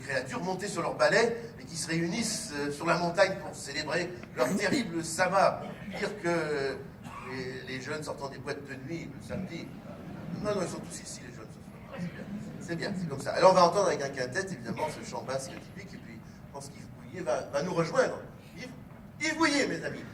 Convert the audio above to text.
créatures montées sur leur balai et qui se réunissent sur la montagne pour célébrer leur terrible sabbat. Dire que les jeunes sortant des boîtes de nuit le samedi. Non, ils sont tous ici, les jeunes, ce soir. C'est bien, c'est comme ça. Alors, on va entendre avec un quintet, évidemment, ce chant basque typique, et puis je pense qu'Yves Bouillet va nous rejoindre. Yves Bouillet, mes amis.